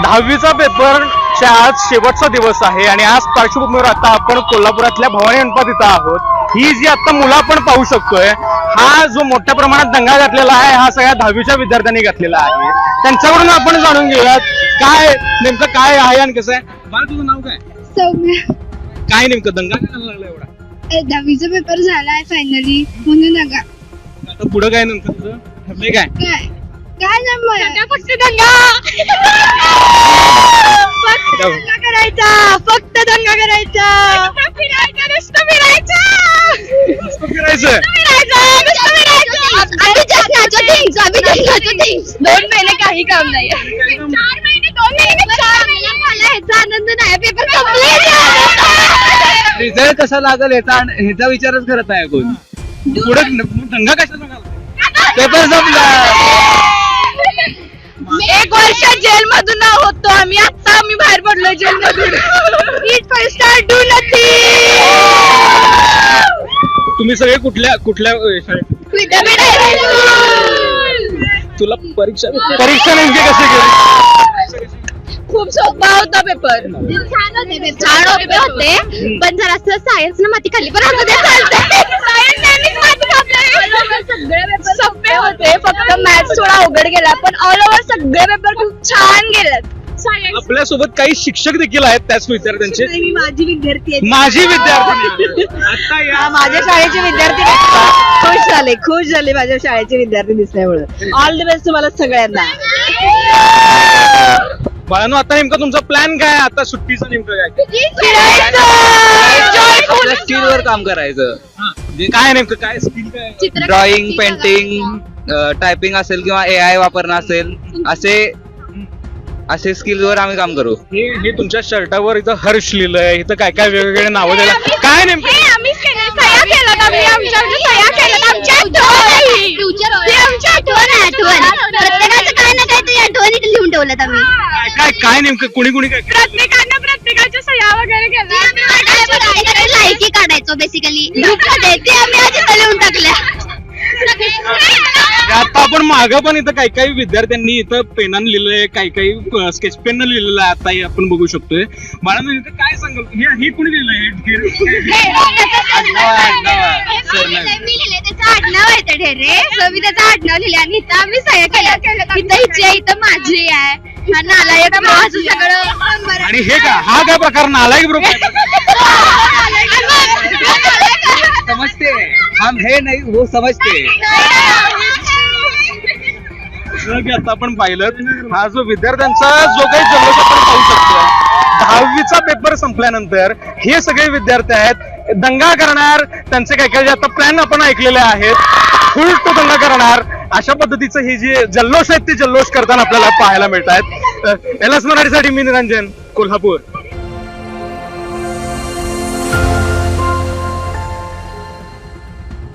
10वीचा पेपरच्या आज शेवटचा दिवस आहे आणि आज पार्श्वभूमीवर आता आपण कोल्हापुरातल्या भवानी गणपत इथं आहोत। ही जी आता मुलं आपण पाहू शकतोय, हा जो मोठ्या प्रमाणात दंगा घातलेला आहे हा सगळ्या 10वीच्या विद्यार्थ्यांनी घातलेला आहे। त्यांच्याकडून आपण जाणून घेऊयात काय नेमकं काय आहे आणि कसं आहे। बाळ तुझं नाव काय? सौम्या। काय नेमकं दंगा काय लागला एवढा? 10वीचा पेपर झालाय फायनली म्हणून दंगा। आता पुढे काय नेमकं तुझं ठरलंय काय? काय नाही मला फक्त दंगा करायचा, फक्त दंगा करायचा, फिरायचं नुसतं फिरायचं फिरायचं 2 महिने काही काम नाही, 4 महिने 2 महिने मला ह्याचा आनंद नाही, पेपर कंप्लीट। रिझल्ट कसा लागल ह्याचा विचारच करत आहे कोण। पुढे दंगा कशाला घालतो? पेपर संपला। 1 वर्ष जेल मधून होतो आम्ही, आता आम्ही बाहेर पडलो जेल मधून। तुम्ही सगळे कुठल्या शाळेत? तुला परीक्षा नेमकी कशी गेली? खूप सोपा होता पेपर, छान होते पण जर असं सायन्स ना माती खाली पण असं ते चालतंय। सगळे पेपर सोपे होते, फक्त मॅथ्स थोडा अवघड गेला, पण ऑल ओव्हर सगळे पेपर खूप छान गेलेत। आपल्या सोबत काही शिक्षक देखील आहेत त्याच विद्यार्थ्यांचे। मी माझी विद्यार्थी आहे, माझी विद्यार्थी आता या माझ्या शाळेचे विद्यार्थी खुश झाले माझ्या शाळेचे विद्यार्थी दिसल्यामुळे। ऑल द बेस्ट तुम्हाला सगळ्यांना। बाळांनो, आता नेमका तुमचा प्लॅन काय? आता सुट्टीचा नेमकं काय? आपल्या स्किल वर काम करायचं। काय नेमकं काय स्किल काय? ड्रॉइंग, पेंटिंग, टायपिंग असेल किंवा AI वापरणं असेल, असे स्किल वर आम्ही काम करू। हे तुमच्या शर्टावर इथं हर्ष लिहिलंय, इथं काय काय वेगवेगळे नावं दिलं, काय नेमकं? लिहून ठेवलं आम्ही, काय नेमकं कुणी काय? प्रत्येकाच्या सह्या वगैरे केल्या, लायकी काढायचो बेसिकली ग्रुपमध्ये, ते आम्ही आधी लिहून टाकल्या। आता आपण मागं पण इथं काही विद्यार्थ्यांनी इथं पेनानं लिहिलंय, काही स्केच पेन लिहिलेलं आहे, आता आपण बघू शकतोय। बाळांनो, इथं काय सांगाल? हे कुणी लिहिलंय? मी लिहिले त्याचं आडनाव आहे ते ढेरे, सो मी त्याचं आडनाव लिहिले आणि इथं आम्ही सह्या केल्या। इथं हिची आहे, इथं माझी आहे, हा नालायक माझं सगळं। आणि हे का हा काय प्रकार? नालायक ग्रुप समजते हम हे नाही वो समजते। आता आपण पाहिलं हा जो विद्यार्थ्यांचा जो काही जल्लोष आपण पाहू शकतो, 10वीचा पेपर संपल्यानंतर हे सगळे विद्यार्थी आहेत दंगा करणार, त्यांचे काही आता प्लॅन आपण ऐकलेले आहेत, फुल तो दंगा करणार, अशा पद्धतीचं हे जे जल्लोष आहेत ते जल्लोष करताना आपल्याला पाहायला मिळत आहेत। एलएस मराठीसाठी मी निरंजन, कोल्हापूर।